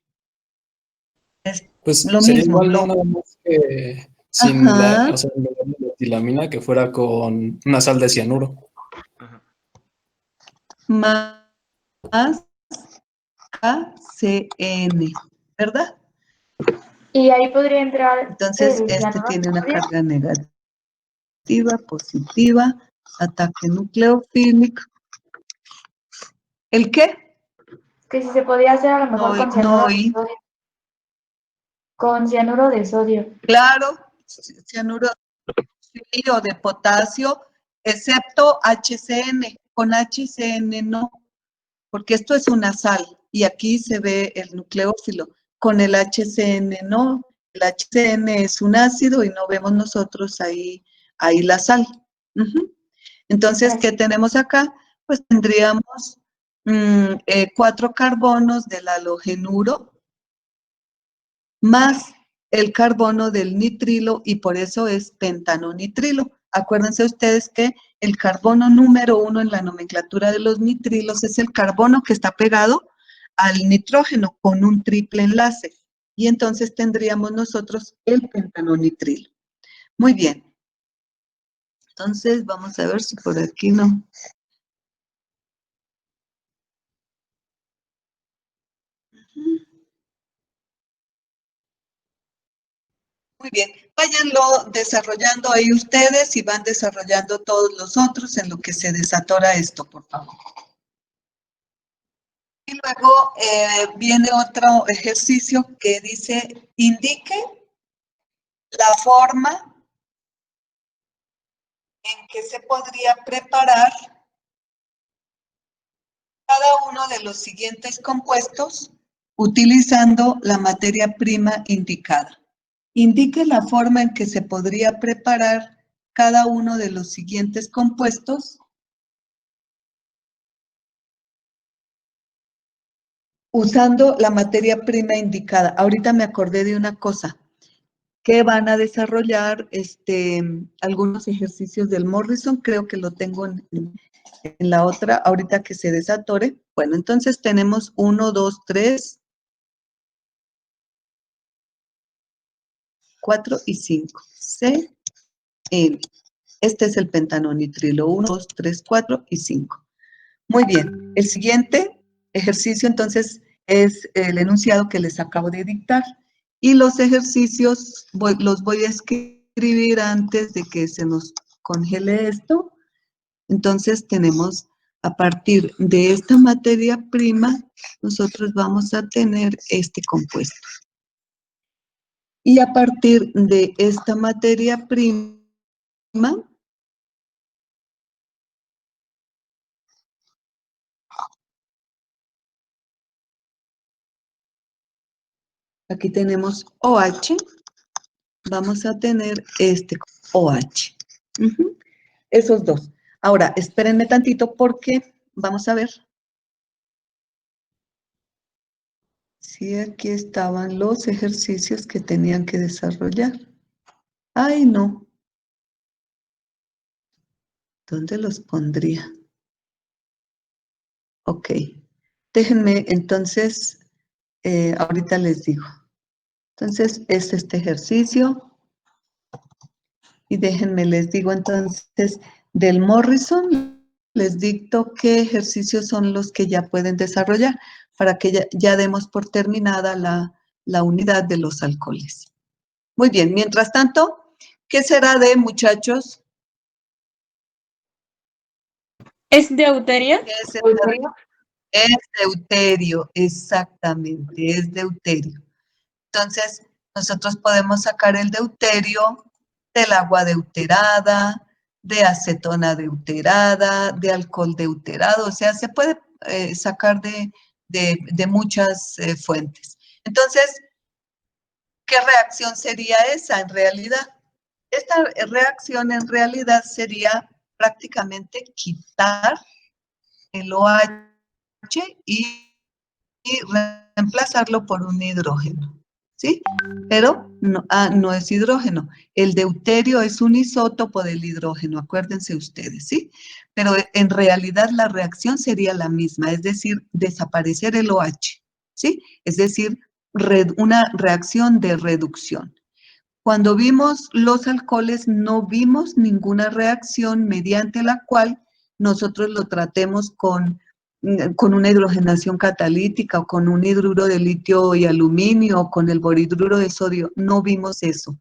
Es Pues lo sería mismo. igual, ¿no? Nada más que sin o sea, en lugar de etilamina, que fuera con una sal de cianuro. Ajá. Más ACN, ¿verdad? Y ahí podría entrar Entonces, el este cianuro tiene de una sodio. carga negativa, positiva, ataque nucleofílico. ¿El qué? Que si se podía hacer a lo mejor con cianuro No de oí. sodio. Con cianuro de sodio. Claro, cianuro o de potasio, excepto HCN. Con HCN no, porque esto es una sal y aquí se ve el nucleófilo. Con el HCN no, el HCN es un ácido y no vemos nosotros ahí la sal. Entonces, ¿qué tenemos acá? Pues tendríamos 4 carbonos del halogenuro más el carbono del nitrilo y por eso es pentanonitrilo. Acuérdense ustedes que el carbono número 1 en la nomenclatura de los nitrilos es el carbono que está pegado al nitrógeno con un triple enlace. Y entonces tendríamos nosotros el pentanonitrilo. Muy bien. Entonces vamos a ver si por aquí no. Muy bien, váyanlo desarrollando ahí ustedes y van desarrollando todos los otros en lo que se desatora esto, por favor. Y luego viene otro ejercicio que dice, indique la forma en que se podría preparar cada uno de los siguientes compuestos utilizando la materia prima indicada. Indique la forma en que se podría preparar cada uno de los siguientes compuestos usando la materia prima indicada. Ahorita me acordé de una cosa, que van a desarrollar algunos ejercicios del Morrison, creo que lo tengo en la otra, ahorita que se desatore. Bueno, entonces tenemos 1, 2, 3, 4 y 5. C, N. Este es el pentanonitrilo, 1, 2, 3, 4 y 5. Muy bien, el siguiente ejercicio entonces es el enunciado que les acabo de dictar. Y los ejercicios los voy a escribir antes de que se nos congele esto. Entonces tenemos, a partir de esta materia prima, nosotros vamos a tener este compuesto. Y a partir de esta materia prima, aquí tenemos OH, vamos a tener este OH. Esos dos. Ahora, espérenme tantito porque vamos a ver si aquí estaban los ejercicios que tenían que desarrollar. Ay, no. ¿Dónde los pondría? Ok. Déjenme, entonces, ahorita les digo. Entonces, es este ejercicio. Y déjenme, les digo entonces, del Morrison, les dicto qué ejercicios son los que ya pueden desarrollar para que ya demos por terminada la unidad de los alcoholes. Muy bien, mientras tanto, ¿qué será de, muchachos? ¿Es deuterio? Es deuterio, exactamente, es deuterio. Entonces, nosotros podemos sacar el deuterio del agua deuterada, de acetona deuterada, de alcohol deuterado, o sea, se puede sacar de muchas fuentes. Entonces, ¿qué reacción sería esa en realidad? Esta reacción en realidad sería prácticamente quitar el OH y reemplazarlo por un hidrógeno, ¿sí? Pero no es hidrógeno. El deuterio es un isótopo del hidrógeno, acuérdense ustedes, ¿sí? Pero en realidad la reacción sería la misma, es decir, desaparecer el OH, ¿sí? Es decir, una reacción de reducción. Cuando vimos los alcoholes, no vimos ninguna reacción mediante la cual nosotros lo tratemos con con una hidrogenación catalítica o con un hidruro de litio y aluminio o con el borhidruro de sodio. No vimos eso.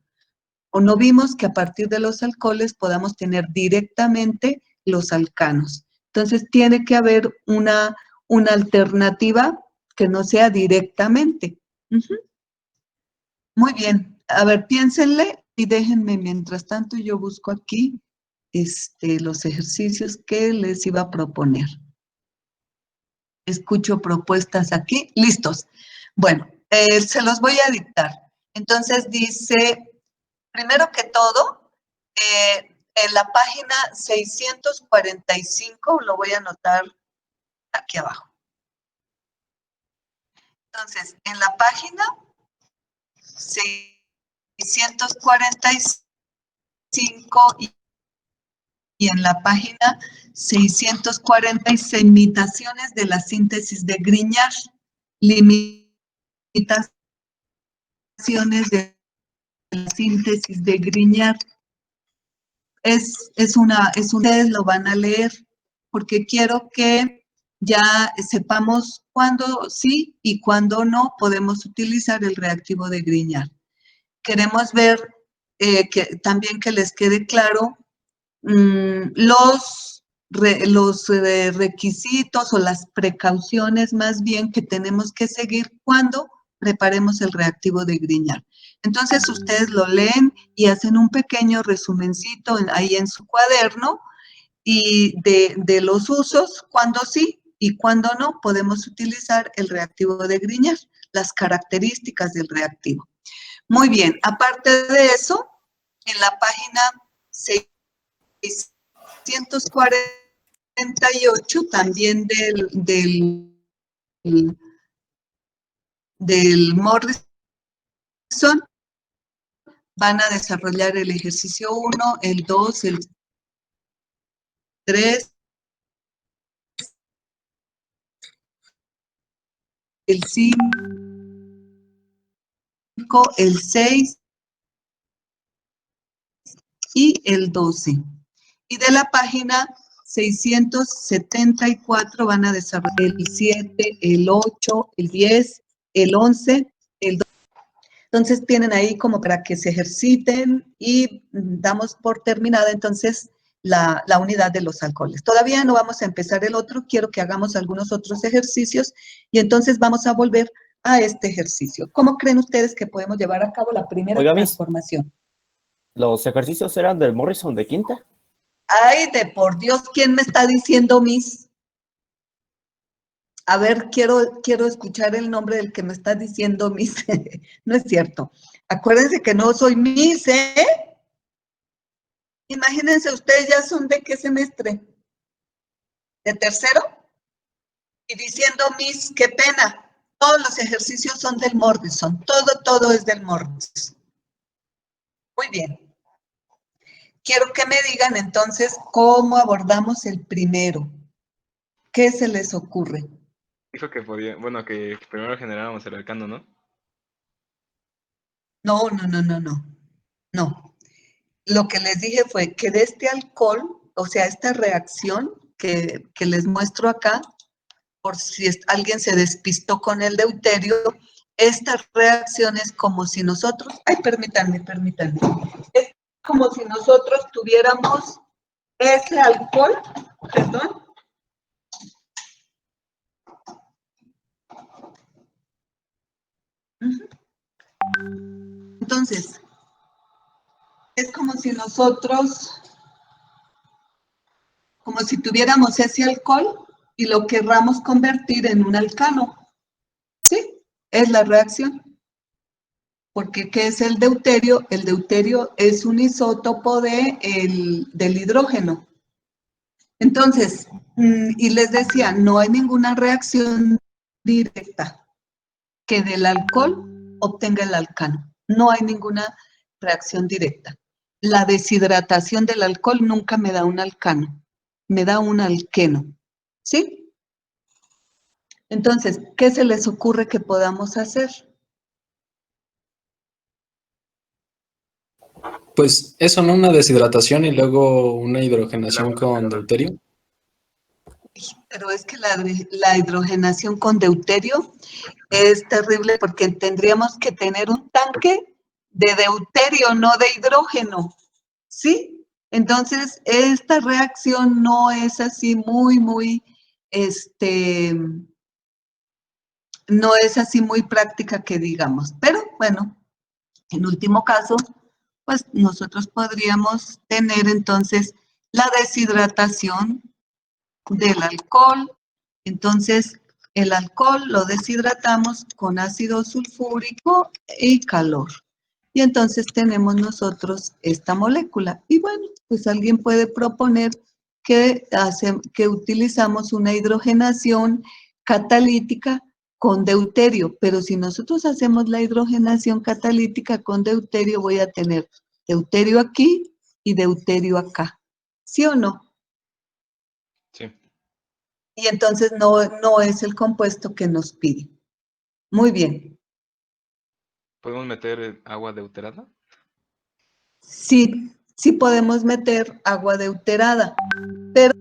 O no vimos que a partir de los alcoholes podamos tener directamente los alcanos. Entonces tiene que haber una alternativa que no sea directamente. Muy bien. A ver, piénsenle y déjenme, mientras tanto yo busco aquí los ejercicios que les iba a proponer. Escucho propuestas aquí. Listos. Bueno, se los voy a dictar. Entonces dice, primero que todo, en la página 645, lo voy a anotar aquí abajo. Entonces, en la página 645 y en la página 646, limitaciones de la síntesis de Grignard. Limitaciones de la síntesis de Grignard. Ustedes lo van a leer porque quiero que ya sepamos cuándo sí y cuándo no podemos utilizar el reactivo de Grignard. Queremos ver también que les quede claro los requisitos o las precauciones más bien que tenemos que seguir cuando preparemos el reactivo de Grignard. Entonces ustedes lo leen y hacen un pequeño resumencito ahí en su cuaderno y de los usos, cuando sí y cuando no podemos utilizar el reactivo de Grignard, las características del reactivo. Muy bien, aparte de eso, en la página 648 también del Morrison, van a desarrollar el ejercicio 1, el 2, el 3, el 5, el 6 y el 12. Y de la página 674 van a desarrollar el 7, el 8, el 10, el 11, el 12. Entonces tienen ahí como para que se ejerciten y damos por terminada entonces la unidad de los alcoholes. Todavía no vamos a empezar el otro, quiero que hagamos algunos otros ejercicios y entonces vamos a volver a este ejercicio. ¿Cómo creen ustedes que podemos llevar a cabo la primera transformación? ¿Los ejercicios eran del Morrison de quinta? Ay, de por Dios, ¿quién me está diciendo Miss? A ver, quiero escuchar el nombre del que me está diciendo Miss. No es cierto. Acuérdense que no soy Miss, ¿eh? Imagínense, ustedes ya son ¿de qué semestre? ¿De tercero? Y diciendo Miss, qué pena. Todos los ejercicios son del Morrison. Todo es del Morrison. Muy bien. Quiero que me digan entonces cómo abordamos el primero. ¿Qué se les ocurre? Dijo que podía, bueno, que primero generáramos el alcano, ¿no? No. No. Lo que les dije fue que de este alcohol, o sea, esta reacción que les muestro acá, por si alguien se despistó con el deuterio, esta reacción es como si nosotros, permítanme, es como si nosotros tuviéramos ese alcohol, perdón, entonces, es como si nosotros, como si tuviéramos ese alcohol y lo querramos convertir en un alcano. ¿Sí? Es la reacción. Porque, ¿qué es el deuterio? El deuterio es un isótopo del hidrógeno. Entonces, y les decía, no hay ninguna reacción directa que del alcohol obtenga el alcano. No hay ninguna reacción directa. La deshidratación del alcohol nunca me da un alcano, me da un alqueno. ¿Sí? Entonces, ¿qué se les ocurre que podamos hacer? Pues eso, ¿no? Una deshidratación y luego una hidrogenación con deuterio. Pero es que la hidrogenación con deuterio es terrible porque tendríamos que tener un tanque de deuterio, no de hidrógeno, ¿sí? Entonces, esta reacción no es así este, no es así muy práctica que digamos. Pero bueno, en último caso, pues nosotros podríamos tener entonces la deshidratación del alcohol. Entonces, el alcohol lo deshidratamos con ácido sulfúrico y calor. Y entonces tenemos nosotros esta molécula. Y bueno, pues alguien puede proponer que utilizamos una hidrogenación catalítica con deuterio, pero si nosotros hacemos la hidrogenación catalítica con deuterio, voy a tener deuterio aquí y deuterio acá. ¿Sí o no? Sí. Y entonces no es el compuesto que nos pide. Muy bien. ¿Podemos meter agua deuterada? Sí, sí podemos meter agua deuterada, pero